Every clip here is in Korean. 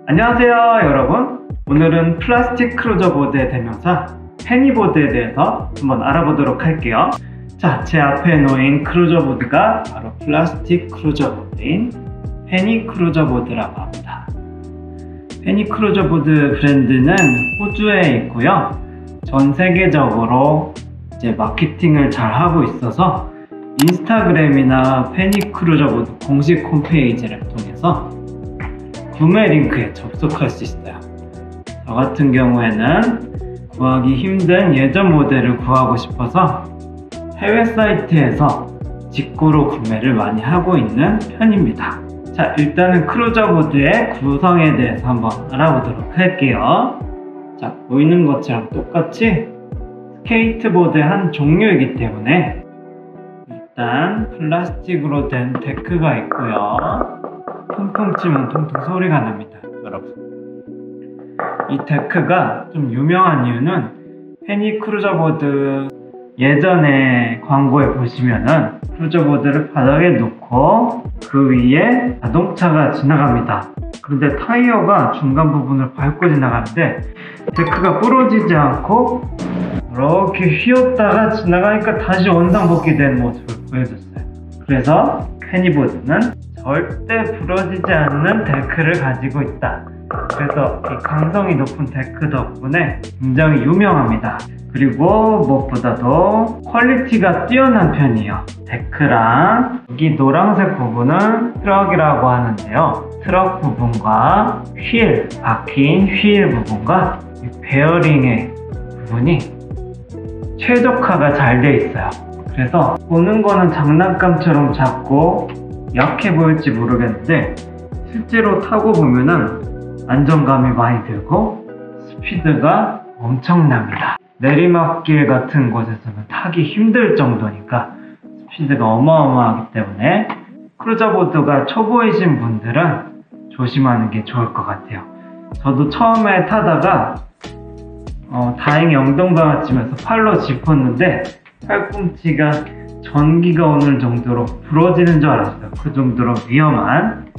안녕하세요 여러분. 오늘은 플라스틱 크루저 보드의 대명사 페니보드에 대해서 한번 알아보도록 할게요. 자, 제 앞에 놓인 크루저 보드가 바로 플라스틱 크루저 보드인 페니 크루저 보드라고 합니다. 페니 크루저 보드 브랜드는 호주에 있고요. 전 세계적으로 이제 마케팅을 잘 하고 있어서 인스타그램이나 페니 크루저 보드 공식 홈페이지를 통해서 구매 링크에 접속할 수 있어요. 저 같은 경우에는 구하기 힘든 예전 모델을 구하고 싶어서 해외 사이트에서 직구로 구매를 많이 하고 있는 편입니다. 자, 일단은 크루저 보드의 구성에 대해서 한번 알아보도록 할게요. 자, 보이는 것처럼 똑같이 스케이트보드의 한 종류이기 때문에 일단 플라스틱으로 된 데크가 있고요. 통통 치면 통통 소리가 납니다, 여러분. 이 데크가 좀 유명한 이유는 페니 크루저 보드 예전에 광고에 보시면은 크루저 보드를 바닥에 놓고 그 위에 자동차가 지나갑니다. 그런데 타이어가 중간 부분을 밟고 지나가는데 데크가 부러지지 않고 이렇게 휘었다가 지나가니까 다시 원상복귀된 모습을 보여줬어요. 그래서 페니보드는 절대 부러지지 않는 데크를 가지고 있다. 그래서 이 강성이 높은 데크 덕분에 굉장히 유명합니다. 그리고 무엇보다도 퀄리티가 뛰어난 편이에요. 데크랑 여기 노란색 부분은 트럭이라고 하는데요. 트럭 부분과 휠, 박힌 휠 부분과 이 베어링의 부분이 최적화가 잘 돼 있어요. 그래서 보는 거는 장난감처럼 작고 약해 보일지 모르겠는데 실제로 타고 보면은 안정감이 많이 들고 스피드가 엄청납니다. 내리막길 같은 곳에서는 타기 힘들 정도니까 스피드가 어마어마하기 때문에 크루저 보드가 초보이신 분들은 조심하는 게 좋을 것 같아요. 저도 처음에 타다가 다행히 엉덩방아 치면서 팔로 짚었는데 팔꿈치가 전기가 오는 정도로 부러지는 줄 알았어요. 그 정도로 위험한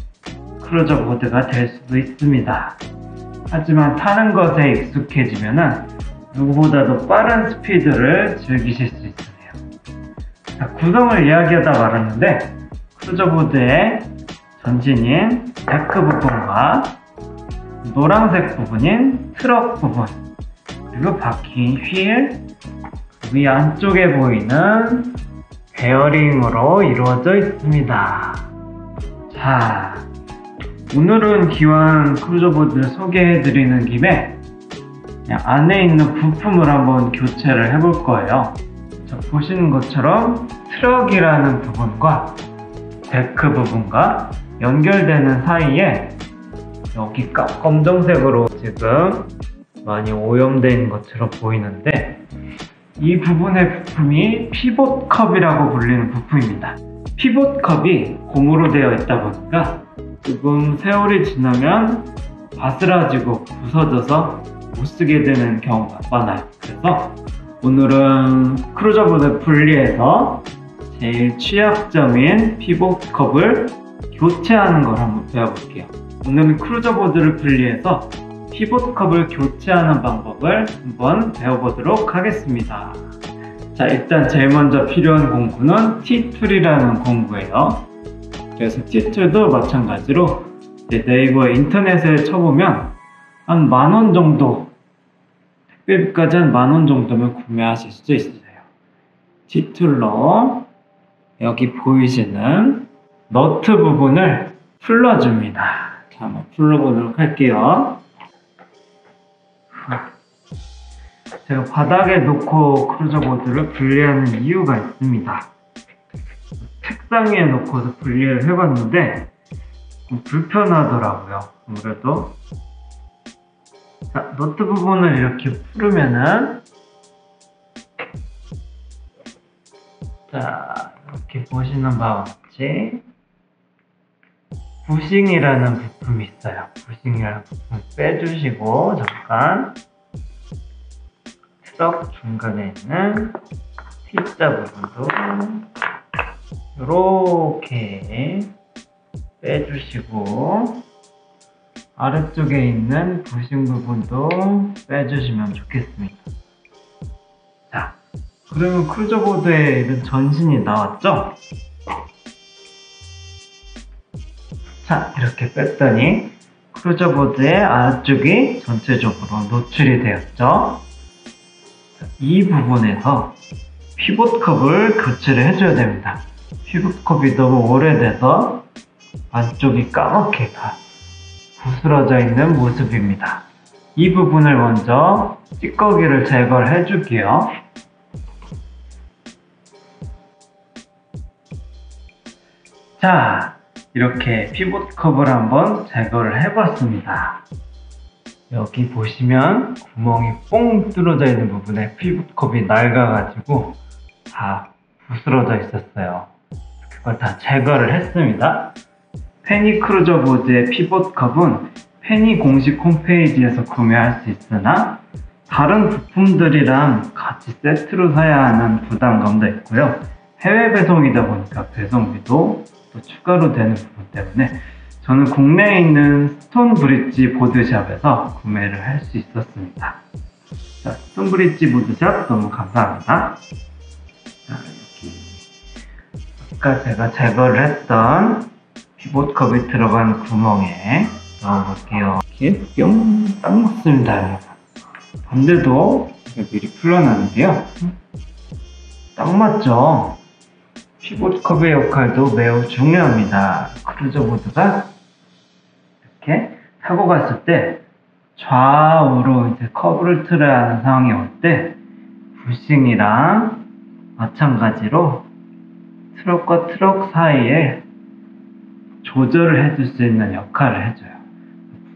크루저 보드가 될 수도 있습니다. 하지만 타는 것에 익숙해지면 누구보다도 빠른 스피드를 즐기실 수 있으세요. 자, 구성을 이야기하다 말았는데 크루저 보드의 전신인 데크 부분과 노란색 부분인 트럭 부분 그리고 박힌 휠 위 안쪽에 보이는 베어링으로 이루어져 있습니다. 자, 오늘은 기왕 크루저 보드를 소개해드리는 김에 그냥 안에 있는 부품을 한번 교체를 해볼 거예요. 자, 보시는 것처럼 트럭이라는 부분과 데크 부분과 연결되는 사이에 여기 검정색으로 지금 많이 오염되어 있는 것처럼 보이는데 이 부분의 부품이 피봇 컵이라고 불리는 부품입니다. 피봇 컵이 고무로 되어 있다 보니까 조금 세월이 지나면 바스라지고 부서져서 못쓰게 되는 경우가 많아요. 그래서 오늘은 크루저 보드 분리해서 제일 취약점인 피봇 컵을 교체하는 걸 한번 배워볼게요. 오늘은 크루저 보드를 분리해서 피봇 컵을 교체하는 방법을 한번 배워보도록 하겠습니다. 자, 일단 제일 먼저 필요한 공구는 T-툴이라는 공구예요. 그래서 T-툴도 마찬가지로 네이버 인터넷에 쳐보면 한 10,000원 정도, 택배비까지 한 10,000원 정도면 구매하실 수 있어요. T-툴로 여기 보이시는 너트 부분을 풀러줍니다. 자, 한번 풀러보도록 할게요. 제가 바닥에 놓고 크루저 보드를 분리하는 이유가 있습니다. 책상 위에 놓고서 분리를 해봤는데 좀 불편하더라고요. 아무래도 자, 너트 부분을 이렇게 풀으면은 자, 이렇게 보시는 바와 같이 부싱이라는 부품이 있어요. 부싱이라는 부품 빼주시고 잠깐 트럭 중간에 있는 T자 부분도 이렇게 빼주시고 아래쪽에 있는 부싱 부분도 빼주시면 좋겠습니다. 자, 그러면 크루저보드에 이런 전신이 나왔죠? 자, 이렇게 뺐더니 크루저보드의 아래쪽이 전체적으로 노출이 되었죠? 자, 이 부분에서 피봇컵을 교체를 해줘야 됩니다. 피봇컵이 너무 오래돼서 안쪽이 까맣게 부스러져 있는 모습입니다. 이 부분을 먼저 찌꺼기를 제거를 해줄게요. 자, 이렇게 피봇컵을 한번 제거를 해봤습니다. 여기 보시면 구멍이 뽕 뚫어져 있는 부분에 피봇컵이 낡아가지고 다 부스러져 있었어요. 그걸 다 제거를 했습니다. 페니 크루저보드의 피봇컵은 페니 공식 홈페이지에서 구매할 수 있으나 다른 부품들이랑 같이 세트로 사야 하는 부담감도 있고요. 해외 배송이다 보니까 배송비도 또 추가로 되는 부분 때문에 저는 국내에 있는 스톤브릿지 보드샵에서 구매를 할 수 있었습니다. 자, 스톤브릿지 보드샵 너무 감사합니다. 자, 여기 아까 제가 제거를 했던 피봇컵이 들어간 구멍에 넣어볼게요. 이렇게 뿅! 딱 맞습니다, 여러분. 반대도 미리 풀어놨는데요. 딱 맞죠? 피봇컵의 역할도 매우 중요합니다. 크루저보드가 이렇게 타고 갔을 때 좌우로 이제 커브를 틀어야 하는 상황이 올 때 부싱이랑 마찬가지로 트럭과 트럭 사이에 조절을 해줄 수 있는 역할을 해줘요.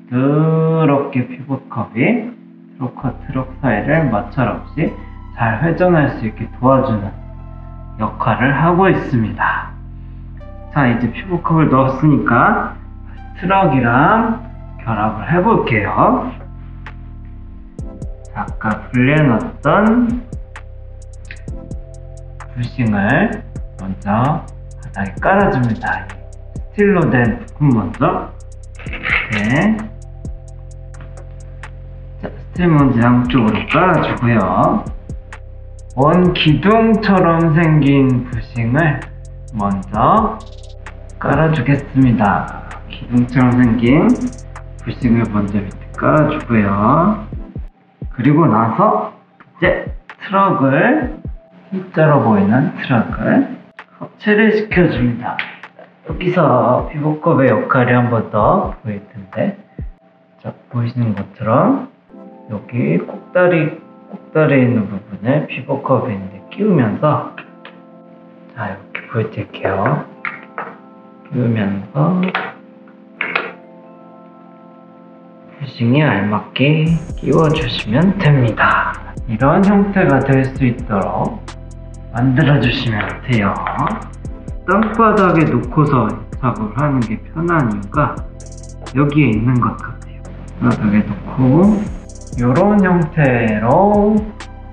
부드럽게 피봇컵이 트럭과 트럭 사이를 마찰 없이 잘 회전할 수 있게 도와주는 역할을 하고 있습니다. 자, 이제 피봇컵을 넣었으니까 트럭이랑 결합을 해볼게요. 아까 분리해놨던 부싱을 먼저 바닥에 깔아줍니다. 스틸로 된 부품 먼저 이렇게 스틸 먼저 양쪽으로 깔아주고요. 원 기둥처럼 생긴 부싱을 먼저 깔아주겠습니다. 기둥처럼 생긴 부싱을 먼저 밑에 깔아주고요. 그리고 나서 이제 트럭을 T자로 보이는 트럭을 합체를 시켜줍니다. 여기서 피봇컵의 역할이 한 번 더 보일 텐데, 자, 보이시는 것처럼 여기 꼭다리에 있는 부분을 피봇컵에 이제 끼우면서, 자, 이렇게 보여드릴게요. 끼우면서 부싱에 알맞게 끼워주시면 됩니다. 이런 형태가 될 수 있도록 만들어주시면 돼요. 땅바닥에 놓고서 작업을 하는 게 편한 이유가 여기에 있는 것 같아요. 바닥에 놓고 이런 형태로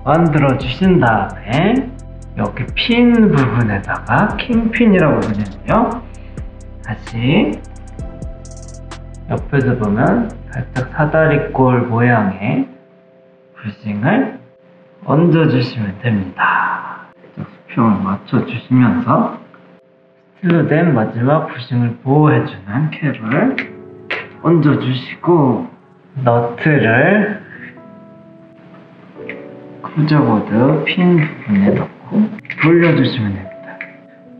만들어 주신 다음에 여기 핀 부분에다가 킹핀이라고 부르는데요. 다시 옆에서 보면 살짝 사다리꼴 모양의 부싱을 얹어주시면 됩니다. 수평을 맞춰주시면서 스틸로 된 마지막 부싱을 보호해주는 캡을 얹어주시고 너트를 크루저보드 핀 부분에 넣고 돌려주시면 됩니다.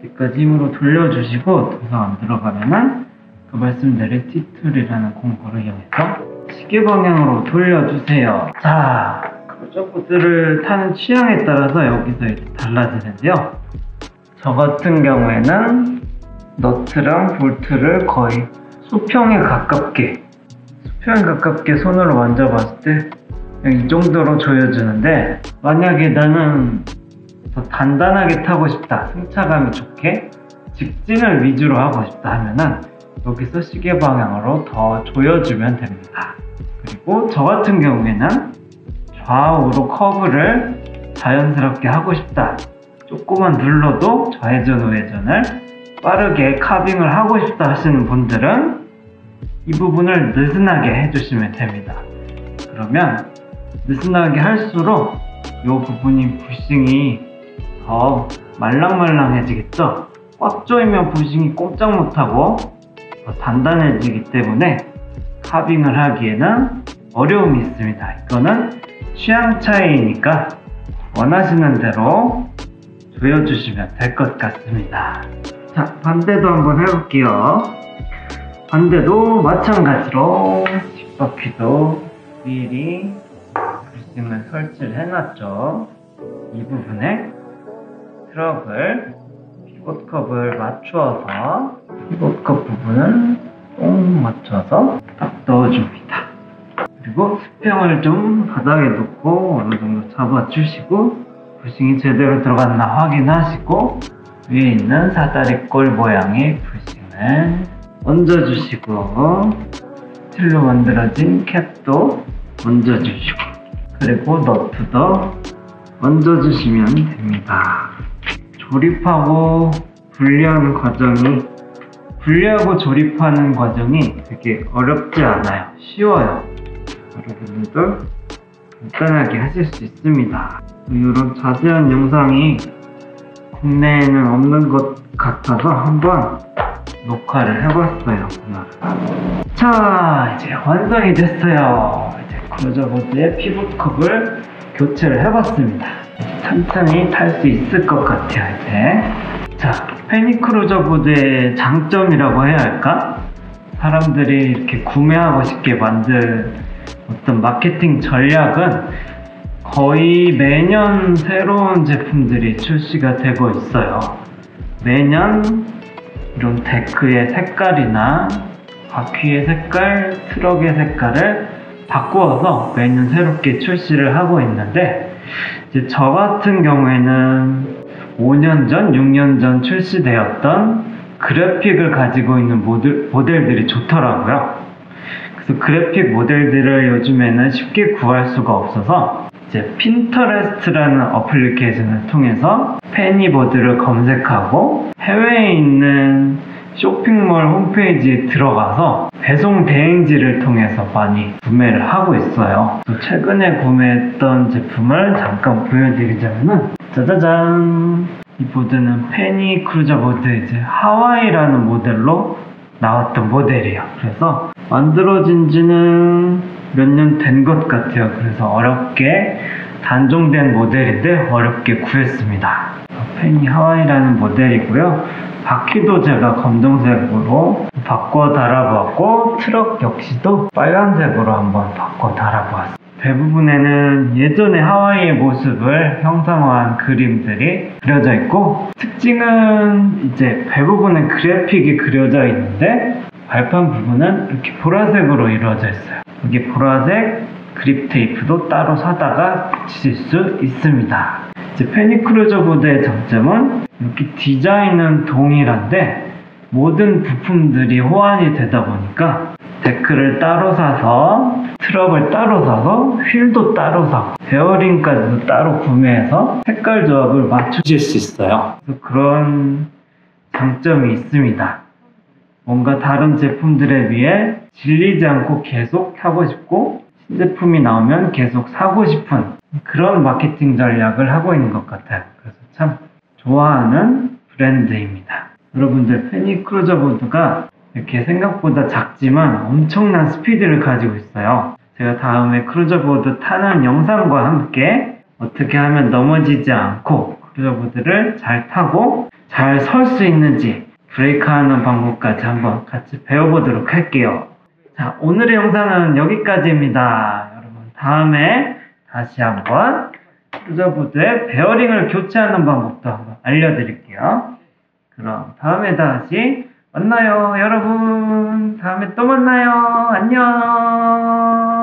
여기까지 힘으로 돌려주시고 더 이상 안 들어가면은 그 말씀드린 T-툴이라는 공구를 이용해서 시계 방향으로 돌려주세요. 자, 크루저보드를 타는 취향에 따라서 여기서 이제 달라지는데요. 저 같은 경우에는 너트랑 볼트를 거의 수평에 가깝게 손으로 만져봤을 때 이 정도로 조여주는데, 만약에 나는 더 단단하게 타고 싶다, 승차감이 좋게 직진을 위주로 하고 싶다 하면은 여기서 시계 방향으로 더 조여주면 됩니다. 그리고 저 같은 경우에는 좌우로 커브를 자연스럽게 하고 싶다, 조금만 눌러도 좌회전 우회전을 빠르게 카빙을 하고 싶다 하시는 분들은 이 부분을 느슨하게 해주시면 됩니다. 그러면 느슨하게 할수록 이 부분이 부싱이 더 말랑말랑해지겠죠? 꽉 조이면 부싱이 꼼짝 못하고 더 단단해지기 때문에 카빙을 하기에는 어려움이 있습니다. 이거는 취향 차이니까 원하시는 대로 조여주시면 될 것 같습니다. 자, 반대도 한번 해볼게요. 반대도 마찬가지로 뒷바퀴도 미리 부싱을 설치를 해놨죠. 이 부분에 트럭을 피봇컵을 맞추어서 피봇컵 부분을 꼭 맞춰서 딱 넣어줍니다. 그리고 수평을 좀 바닥에 놓고 어느 정도 잡아주시고 부싱이 제대로 들어갔나 확인하시고 위에 있는 사다리꼴 모양의 부싱을 얹어주시고 스틸로 만들어진 캡도 얹어주시고 그리고 너트도 얹어주시면 됩니다. 조립하고 분리하고 조립하는 과정이 되게 어렵지 않아요. 쉬워요. 여러분들도 간단하게 하실 수 있습니다. 이런 자세한 영상이 국내에는 없는 것 같아서 한번 녹화를 해봤어요. 자, 이제 완성이 됐어요. 이제 크루저보드의 피봇컵을 교체를 해봤습니다. 천천히 탈 수 있을 것 같아요. 이제 자, 페니 크루저보드의 장점이라고 해야 할까? 사람들이 이렇게 구매하고 싶게 만든 어떤 마케팅 전략은 거의 매년 새로운 제품들이 출시가 되고 있어요. 매년 이런 데크의 색깔이나 바퀴의 색깔, 트럭의 색깔을 바꾸어서 매년 새롭게 출시를 하고 있는데 이제 저 같은 경우에는 5년 전, 6년 전 출시되었던 그래픽을 가지고 있는 모델들이 좋더라고요. 그래서 그래픽 모델들을 요즘에는 쉽게 구할 수가 없어서 이제 핀터레스트라는 어플리케이션을 통해서 페니보드를 검색하고 해외에 있는 쇼핑몰 홈페이지에 들어가서 배송 대행지를 통해서 많이 구매를 하고 있어요. 최근에 구매했던 제품을 잠깐 보여드리자면은 짜자잔! 이 보드는 페니 크루저보드 이제 하와이라는 모델로 나왔던 모델이에요. 그래서 만들어진 지는 몇 년 된 것 같아요. 그래서 어렵게 단종된 모델인데 어렵게 구했습니다. 페니 하와이라는 모델이고요. 바퀴도 제가 검정색으로 바꿔 달아보았고 트럭 역시도 빨간색으로 한번 바꿔 달아보았습니다. 대부분에는 예전의 하와이의 모습을 형상화한 그림들이 그려져 있고 특징은 이제 대부분은 그래픽이 그려져 있는데 발판 부분은 이렇게 보라색으로 이루어져 있어요. 여기 보라색 그립 테이프도 따로 사다가 붙이실 수 있습니다. 이제 페니 크루저보드의 장점은 이렇게 디자인은 동일한데 모든 부품들이 호환이 되다 보니까 데크를 따로 사서 트럭을 따로 사서 휠도 따로 사고 베어링까지도 따로 구매해서 색깔 조합을 맞추실 수 있어요. 그래서 그런 장점이 있습니다. 뭔가 다른 제품들에 비해 질리지 않고 계속 타고 싶고 신제품이 나오면 계속 사고 싶은 그런 마케팅 전략을 하고 있는 것 같아요. 그래서 참 좋아하는 브랜드입니다. 여러분들 페니 크루저보드가 이렇게 생각보다 작지만 엄청난 스피드를 가지고 있어요. 제가 다음에 크루저보드 타는 영상과 함께 어떻게 하면 넘어지지 않고 크루저보드를 잘 타고 잘 설 수 있는지 브레이크하는 방법까지 한번 같이 배워보도록 할게요. 자, 오늘의 영상은 여기까지입니다. 여러분 다음에 다시 한번 크루저보드의 베어링을 교체하는 방법도 한번 알려드릴게요. 그럼 다음에 다시 만나요. 여러분 다음에 또 만나요. 안녕.